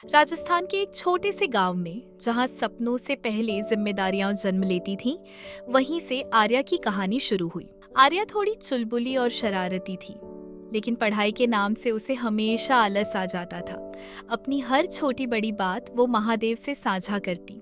राजस्थान के एक छोटे से गांव में जहां सपनों से पहले जिम्मेदारियां जन्म लेती थीं, वहीं से आर्या की कहानी शुरू हुई। आर्या थोड़ी चुलबुली और शरारती थी, लेकिन पढ़ाई के नाम से उसे हमेशा आलस आ जाता था। अपनी हर छोटी बड़ी बात वो महादेव से साझा करती,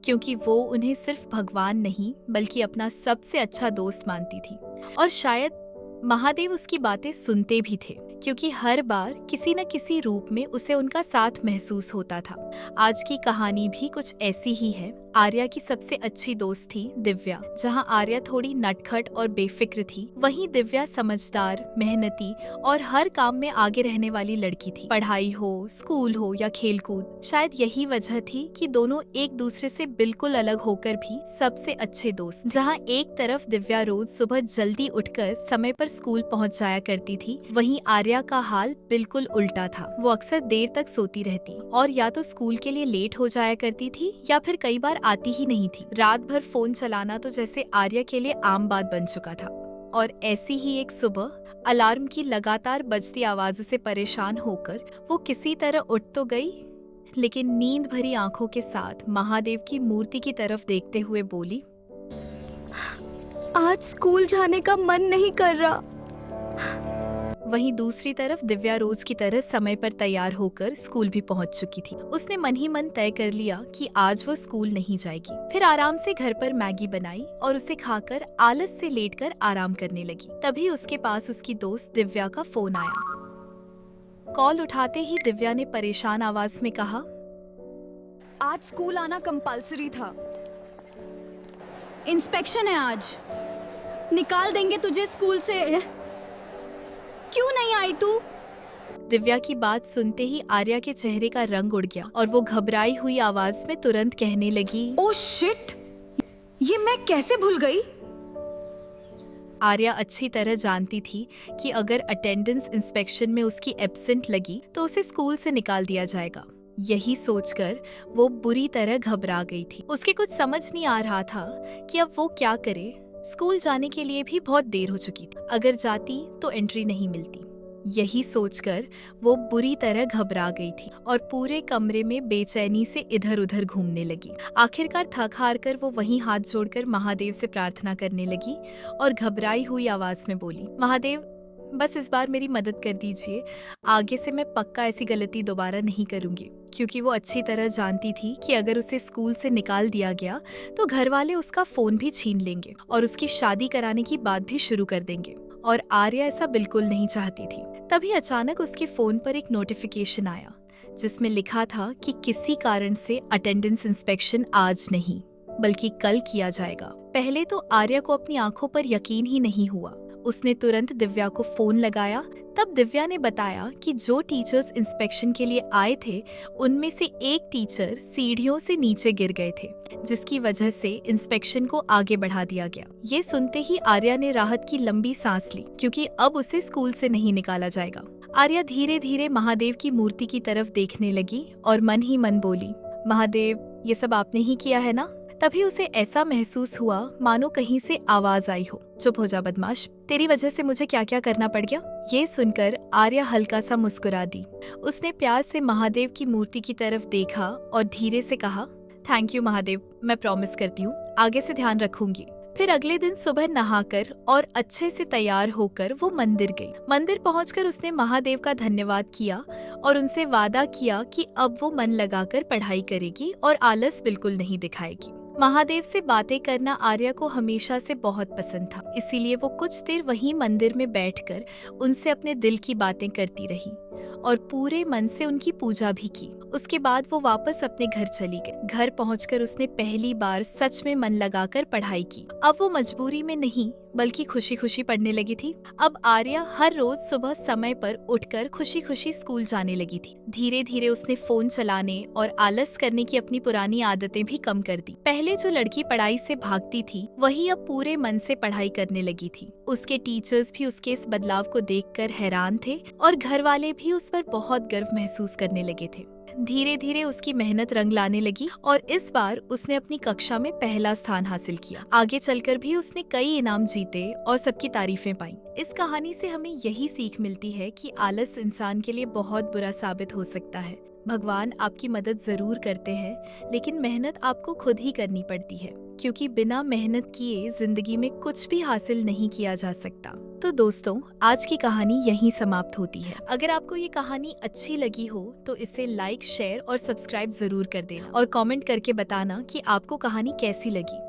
क्योंकि वो उन्हें सिर्फ भगवान नहीं बल्कि अपना सबसे अच्छा दोस्त मानती थी। और शायद महादेव उसकी बातें सुनते भी थे, क्योंकि हर बार किसी न किसी रूप में उसे उनका साथ महसूस होता था। आज की कहानी भी कुछ ऐसी ही है। आर्या की सबसे अच्छी दोस्त थी दिव्या। जहां आर्या थोड़ी नटखट और बेफिक्र थी, वहीं दिव्या समझदार, मेहनती और हर काम में आगे रहने वाली लड़की थी। पढ़ाई हो, स्कूल हो या खेलकूद, शायद यही वजह थी कि दोनों एक दूसरे से बिल्कुल अलग होकर भी सबसे अच्छे दोस्त। जहां एक तरफ दिव्या रोज सुबह जल्दी उठकर समय पर स्कूल पहुंच जाया करती थी, वहीं आर्या का हाल बिल्कुल उल्टा था। वो अक्सर देर तक सोती रहती और या तो स्कूल के लिए लेट हो जाया करती थी या फिर कई बार आती ही नहीं थी। रात भर फोन चलाना तो जैसे आर्या के लिए आम बात बन चुका था। और ऐसी ही एक सुबह अलार्म की लगातार बजती आवाजों से परेशान होकर वो किसी तरह उठ तो गई, लेकिन नींद भरी आंखों के साथ महादेव की मूर्ति की तरफ देखते हुए बोली, आज स्कूल जाने का मन नहीं कर रहा। वहीं दूसरी तरफ दिव्या रोज की तरह समय पर तैयार होकर स्कूल भी पहुंच चुकी थी। उसने मन ही मन तय कर लिया कि आज वो स्कूल नहीं जाएगी। फिर आराम से घर पर मैगी बनाई और उसे खाकर आलस से लेटकर आराम करने लगी। तभी उसके पास उसकी दोस्त दिव्या का फोन आया। कॉल उठाते ही दिव्या ने परेशान आवाज में कहा, आज स्कूल आना कंपलसरी था। इंस्पेक्शन है आज, निकाल देंगे तुझे स्कूल से। क्यों नहीं आई तू? दिव्या की बात सुनते ही आर्या के चेहरे का रंग उड़ गया और वो घबराई हुई आवाज में तुरंत कहने लगी, ओह शिट, ये मैं कैसे भूल गई? आर्या अच्छी तरह जानती थी कि अगर अटेंडेंस इंस्पेक्शन में उसकी एब्सेंट लगी तो उसे स्कूल से निकाल दिया जाएगा। यही सोचकर वो बुरी तरह घबरा गई थी। उसके कुछ समझ नहीं आ रहा था कि अब वो क्या करे। स्कूल जाने के लिए भी बहुत देर हो चुकी थी। अगर जाती तो एंट्री नहीं मिलती। यही सोचकर वो बुरी तरह घबरा गई थी और पूरे कमरे में बेचैनी से इधर उधर घूमने लगी। आखिरकार थक हार कर वो वहीं हाथ जोड़कर महादेव से प्रार्थना करने लगी और घबराई हुई आवाज में बोली, महादेव, बस इस बार मेरी मदद कर दीजिए। आगे से मैं पक्का ऐसी गलती दोबारा नहीं करूंगी। क्योंकि वो अच्छी तरह जानती थी कि अगर उसे स्कूल से निकाल दिया गया तो घर वाले उसका फोन भी छीन लेंगे और उसकी शादी कराने की बात भी शुरू कर देंगे। और आर्या ऐसा बिल्कुल नहीं चाहती थी। तभी अचानक उसके फोन पर एक नोटिफिकेशन आया, जिसमें लिखा था कि किसी कारण से अटेंडेंस इंस्पेक्शन आज नहीं बल्कि कल किया जाएगा। पहले तो आर्या को अपनी आंखों पर यकीन ही नहीं हुआ। उसने तुरंत दिव्या को फोन लगाया। तब दिव्या ने बताया कि जो टीचर्स इंस्पेक्शन के लिए आए थे, उनमें से एक टीचर सीढ़ियों से नीचे गिर गए थे, जिसकी वजह से इंस्पेक्शन को आगे बढ़ा दिया गया। ये सुनते ही आर्या ने राहत की लंबी सांस ली, क्योंकि अब उसे स्कूल से नहीं निकाला जाएगा। आर्या धीरे धीरे महादेव की मूर्ति की तरफ देखने लगी और मन ही मन बोली, महादेव, ये सब आपने ही किया है ना? तभी उसे ऐसा महसूस हुआ मानो कहीं से आवाज आई हो, चुप हो जा बदमाश, तेरी वजह से मुझे क्या क्या करना पड़ गया। ये सुनकर आर्या हल्का सा मुस्कुरा दी। उसने प्यार से महादेव की मूर्ति की तरफ देखा और धीरे से कहा, थैंक यू महादेव, मैं प्रॉमिस करती हूँ आगे से ध्यान रखूंगी। फिर अगले दिन सुबह नहाकर और अच्छे से तैयार होकर वो मंदिर गई। मंदिर पहुंचकर उसने महादेव का धन्यवाद किया और उनसे वादा किया कि अब वो मन लगाकर पढ़ाई करेगी और आलस बिल्कुल नहीं दिखाएगी। महादेव से बातें करना आर्या को हमेशा से बहुत पसंद था, इसीलिए वो कुछ देर वहीं मंदिर में बैठकर उनसे अपने दिल की बातें करती रही और पूरे मन से उनकी पूजा भी की। उसके बाद वो वापस अपने घर चली गई। घर पहुंचकर उसने पहली बार सच में मन लगाकर पढ़ाई की। अब वो मजबूरी में नहीं बल्कि खुशी खुशी पढ़ने लगी थी। अब आर्या हर रोज सुबह समय पर उठकर खुशी खुशी स्कूल जाने लगी थी। धीरे धीरे उसने फोन चलाने और आलस करने की अपनी पुरानी आदतें भी कम कर दी। पहले जो लड़की पढ़ाई से भागती थी, वही अब पूरे मन से पढ़ाई करने लगी थी। उसके टीचर्स भी उसके इस बदलाव को देखकर हैरान थे और घर वाले भी उस पर बहुत गर्व महसूस करने लगे थे। धीरे धीरे उसकी मेहनत रंग लाने लगी और इस बार उसने अपनी कक्षा में पहला स्थान हासिल किया। आगे चलकर भी उसने कई इनाम जीते और सबकी तारीफें पाई। इस कहानी से हमें यही सीख मिलती है कि आलस इंसान के लिए बहुत बुरा साबित हो सकता है। भगवान आपकी मदद जरूर करते हैं, लेकिन मेहनत आपको खुद ही करनी पड़ती है, क्योंकि बिना मेहनत किए जिंदगी में कुछ भी हासिल नहीं किया जा सकता। तो दोस्तों, आज की कहानी यहीं समाप्त होती है। अगर आपको ये कहानी अच्छी लगी हो तो इसे लाइक, शेयर और सब्सक्राइब जरूर कर देना और कमेंट करके बताना कि आपको कहानी कैसी लगी।